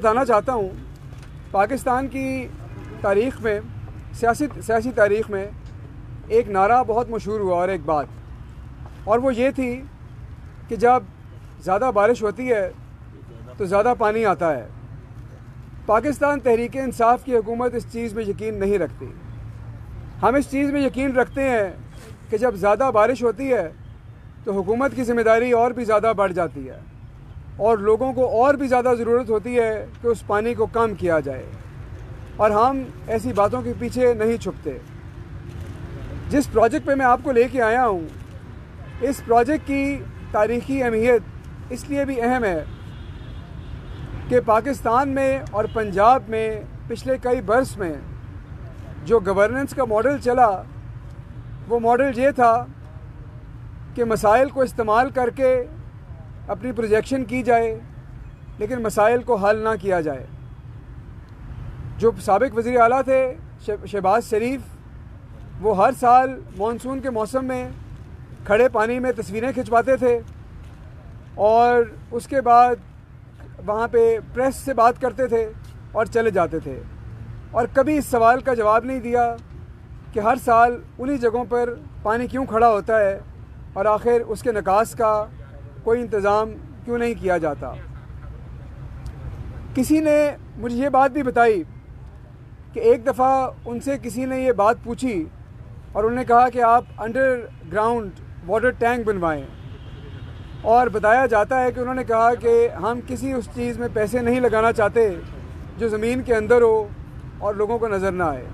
बताना चाहता हूँ, पाकिस्तान की तारीख़ में, सियासी तारीख़ में एक नारा बहुत मशहूर हुआ और एक बात, और वो ये थी कि जब ज़्यादा बारिश होती है तो ज़्यादा पानी आता है। पाकिस्तान तहरीक इंसाफ की हुकूमत इस चीज़ में यकीन नहीं रखती। हम इस चीज़ में यकीन रखते हैं कि जब ज़्यादा बारिश होती है तो हुकूमत की ज़िम्मेदारी और भी ज़्यादा बढ़ जाती है और लोगों को और भी ज़्यादा ज़रूरत होती है कि उस पानी को कम किया जाए, और हम ऐसी बातों के पीछे नहीं छुपते। जिस प्रोजेक्ट पे मैं आपको लेके आया हूँ, इस प्रोजेक्ट की तारीख़ी अहमियत इसलिए भी अहम है कि पाकिस्तान में और पंजाब में पिछले कई बरस में जो गवर्नेंस का मॉडल चला, वो मॉडल ये था कि मसाइल को इस्तेमाल करके अपनी प्रोजेक्शन की जाए लेकिन मसाइल को हल ना किया जाए। जो साबिक वज़ीर आला थे शहबाज शरीफ, वो हर साल मानसून के मौसम में खड़े पानी में तस्वीरें खिंचवाते थे और उसके बाद वहाँ पे प्रेस से बात करते थे और चले जाते थे, और कभी इस सवाल का जवाब नहीं दिया कि हर साल उन्हीं जगहों पर पानी क्यों खड़ा होता है और आखिर उसके निकास का कोई इंतज़ाम क्यों नहीं किया जाता। किसी ने मुझे ये बात भी बताई कि एक दफ़ा उनसे किसी ने ये बात पूछी और उन्होंने कहा कि आप अंडरग्राउंड वाटर टैंक बनवाएं, और बताया जाता है कि उन्होंने कहा कि हम किसी उस चीज़ में पैसे नहीं लगाना चाहते जो ज़मीन के अंदर हो और लोगों को नज़र ना आए।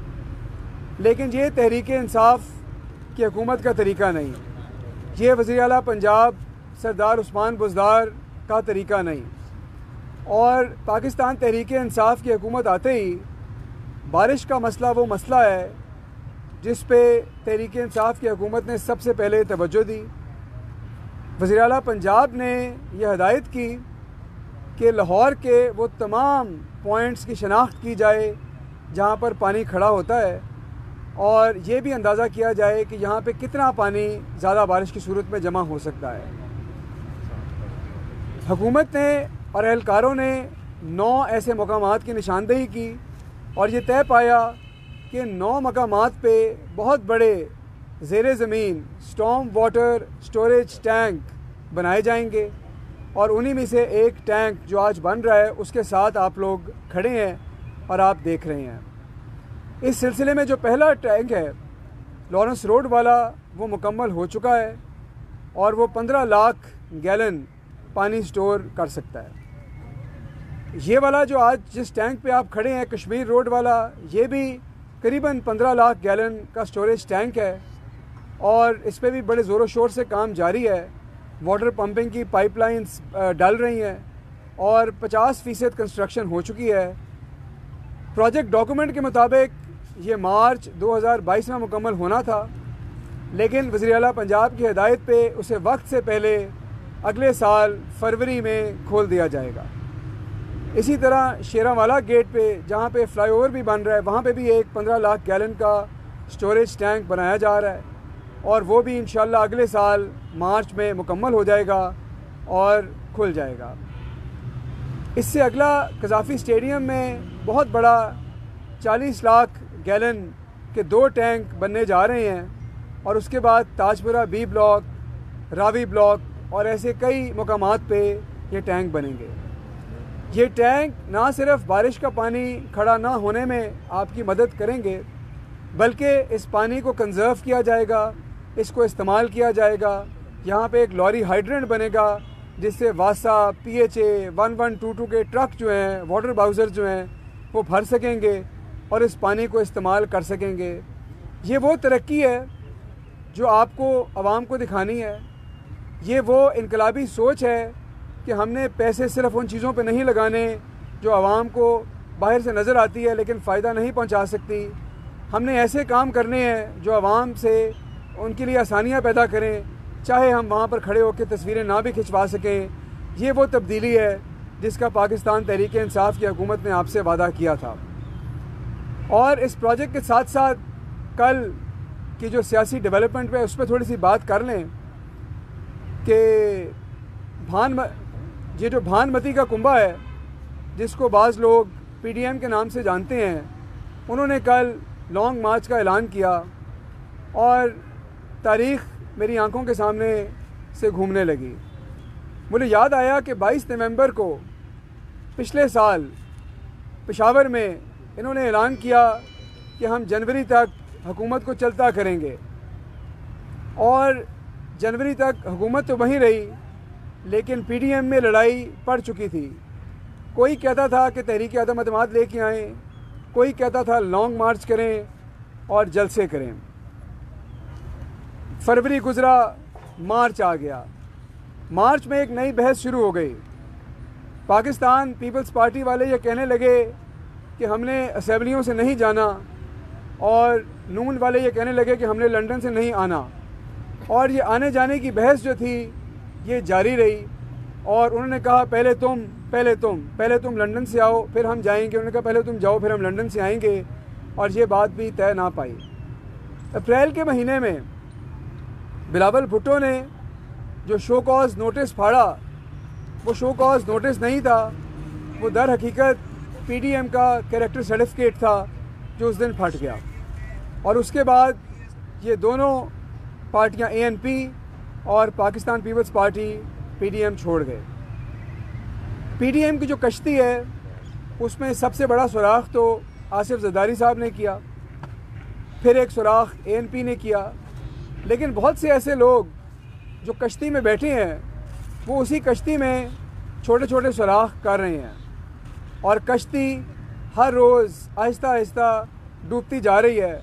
लेकिन ये तहरीक इंसाफ की हुकूमत का तरीका नहीं, ये वज़ीर आला पंजाब सरदार उस्मान बुज़दार का तरीका नहीं। और पाकिस्तान तहरीक इंसाफ की हुकूमत आते ही बारिश का मसला वो मसला है जिस पे तहरीक इंसाफ की हुकूमत ने सबसे पहले तवज्जो दी। वज़ीर आला पंजाब ने यह हदायत की कि लाहौर के वो तमाम पॉइंट्स की शनाख्त की जाए जहाँ पर पानी खड़ा होता है, और ये भी अंदाज़ा किया जाए कि यहाँ पे कितना पानी ज़्यादा बारिश की सूरत में जमा हो सकता है। हुकूमत ने और एहलकारों ने 9 ऐसे मकामात की निशानदेही की और ये तय पाया कि 9 मकामात पे बहुत बड़े ज़ेरे ज़मीन स्टॉर्म वाटर स्टोरेज टैंक बनाए जाएंगे, और उन्हीं में से एक टैंक जो आज बन रहा है उसके साथ आप लोग खड़े हैं और आप देख रहे हैं। इस सिलसिले में जो पहला टैंक है लॉरेंस रोड वाला, वो मुकम्मल हो चुका है और वो 15 लाख गैलन पानी स्टोर कर सकता है। ये वाला जो आज जिस टैंक पे आप खड़े हैं कश्मीर रोड वाला, ये भी करीबन 15 लाख गैलन का स्टोरेज टैंक है और इस पर भी बड़े ज़ोरों शोर से काम जारी है। वाटर पंपिंग की पाइपलाइंस डल रही हैं और 50% कंस्ट्रक्शन हो चुकी है। प्रोजेक्ट डॉक्यूमेंट के मुताबिक ये मार्च 2022 में मुकम्मल होना था, लेकिन वज़ीर आला पंजाब की हिदायत पे उसे वक्त से पहले अगले साल फरवरी में खोल दिया जाएगा। इसी तरह शेरावाला गेट पे जहाँ पे फ्लाईओवर भी बन रहा है, वहाँ पे भी एक 15 लाख गैलन का स्टोरेज टैंक बनाया जा रहा है और वो भी इंशाल्लाह अगले साल मार्च में मुकम्मल हो जाएगा और खुल जाएगा। इससे अगला कज़ाफ़ी स्टेडियम में बहुत बड़ा 40 लाख गैलन के 2 टैंक बनने जा रहे हैं, और उसके बाद Tajpura B block, Ravi block और ऐसे कई मकामात पे ये टैंक बनेंगे। ये टैंक ना सिर्फ बारिश का पानी खड़ा ना होने में आपकी मदद करेंगे, बल्कि इस पानी को कंज़र्व किया जाएगा, इसको इस्तेमाल किया जाएगा। यहाँ पे एक लॉरी हाइड्रेंट बनेगा जिससे वासा, PHA 1122 के ट्रक जो हैं, वाटर बाउज़र जो हैं, वो भर सकेंगे और इस पानी को इस्तेमाल कर सकेंगे। ये वो तरक्की है जो आपको आवाम को दिखानी है। ये वो इनकलाबी सोच है कि हमने पैसे सिर्फ उन चीज़ों पे नहीं लगाने जो आवाम को बाहर से नज़र आती है लेकिन फ़ायदा नहीं पहुंचा सकती। हमने ऐसे काम करने हैं जो आवाम से उनके लिए आसानियां पैदा करें, चाहे हम वहाँ पर खड़े होकर तस्वीरें ना भी खिंचवा सकें। ये वो तब्दीली है जिसका पाकिस्तान तहरीक इंसाफ की हुकूमत ने आपसे वादा किया था। और इस प्रोजेक्ट के साथ साथ कल की जो सियासी डेवलपमेंट पे उस पर थोड़ी सी बात कर लें कि ये जो भानमती का कुंभा है जिसको बाज़ लोग PDM के नाम से जानते हैं, उन्होंने कल लॉन्ग मार्च का ऐलान किया और तारीख़ मेरी आंखों के सामने से घूमने लगी। मुझे याद आया कि 22 नवंबर को पिछले साल पेशावर में इन्होंने ऐलान किया कि हम जनवरी तक हुकूमत को चलता करेंगे, और जनवरी तक हुकूमत तो वहीं रही, लेकिन PDM में लड़ाई पड़ चुकी थी। कोई कहता था कि तहरीक अदम एतमाद लेके आएँ, कोई कहता था लॉन्ग मार्च करें और जलसे करें। फरवरी गुज़रा, मार्च आ गया। मार्च में एक नई बहस शुरू हो गई। पाकिस्तान पीपल्स पार्टी वाले ये कहने लगे कि हमने असेंबलियों से नहीं जाना, और नून वाले ये कहने लगे कि हमने लंदन से नहीं आना, और ये आने जाने की बहस जो थी ये जारी रही। और उन्होंने कहा पहले तुम लंदन से आओ फिर हम जाएंगे। उन्होंने कहा पहले तुम जाओ फिर हम लंदन से आएंगे, और ये बात भी तय ना पाई। अप्रैल के महीने में बिलावल भुट्टो ने जो शो कॉज नोटिस फाड़ा, वो शो कॉज नोटिस नहीं था, वो दर हकीकत PDM का कैरेक्टर सर्टिफिकेट था जो उस दिन फट गया। और उसके बाद ये दोनों पार्टियां ANP और पाकिस्तान पीपल्स पार्टी PDM छोड़ गए। PDM की जो कश्ती है उसमें सबसे बड़ा सुराख तो आसिफ जरदारी साहब ने किया, फिर एक सुराख ANP ने किया, लेकिन बहुत से ऐसे लोग जो कश्ती में बैठे हैं वो उसी कश्ती में छोटे छोटे सुराख कर रहे हैं, और कश्ती हर रोज़ आहिस्ता आहिस्ता डूबती जा रही है।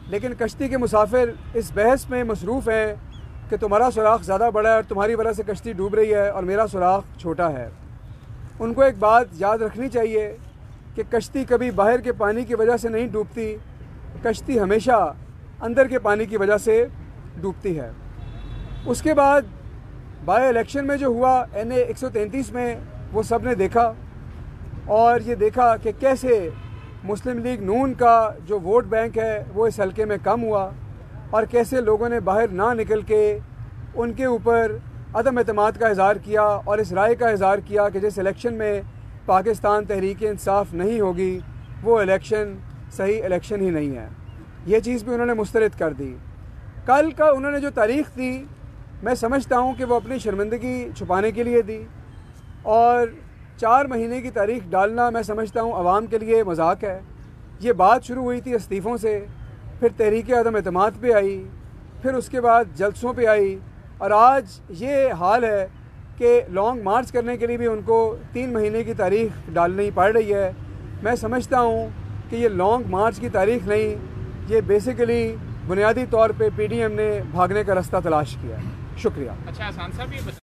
लेकिन कश्ती के मुसाफिर इस बहस में मसरूफ़ हैं कि तुम्हारा सुराख ज़्यादा बड़ा है और तुम्हारी वजह से कश्ती डूब रही है और मेरा सुराख छोटा है। उनको एक बात याद रखनी चाहिए कि कश्ती कभी बाहर के पानी की वजह से नहीं डूबती, कश्ती हमेशा अंदर के पानी की वजह से डूबती है। उसके बाद बाय इलेक्शन में जो हुआ NA 133 में, वो सब ने देखा, और ये देखा कि कैसे मुस्लिम लीग नून का जो वोट बैंक है वो इस हल्के में कम हुआ, और कैसे लोगों ने बाहर ना निकल के उनके ऊपर अदम एतमाद का इज़हार किया और इस राय का इज़हार किया कि जिस इलेक्शन में पाकिस्तान तहरीक इंसाफ नहीं होगी वो इलेक्शन सही इलेक्शन ही नहीं है। ये चीज़ भी उन्होंने मुस्तरद कर दी। कल का उन्होंने जो तारीख़ दी, मैं समझता हूँ कि वो अपनी शर्मिंदगी छुपाने के लिए दी, और 4 महीने की तारीख़ डालना मैं समझता हूँ आवाम के लिए मजाक है। ये बात शुरू हुई थी इस्तीफ़ों से, फिर तहरीक अदम एतमाद पे आई, फिर उसके बाद जलसों पे आई, और आज ये हाल है कि लॉन्ग मार्च करने के लिए भी उनको 3 महीने की तारीख़ डालनी पड़ रही है। मैं समझता हूँ कि ये लॉन्ग मार्च की तारीख़ नहीं, ये बेसिकली बुनियादी तौर पे PDM ने भागने का रास्ता तलाश किया है। शुक्रिया। अच्छा, आसान साहब ये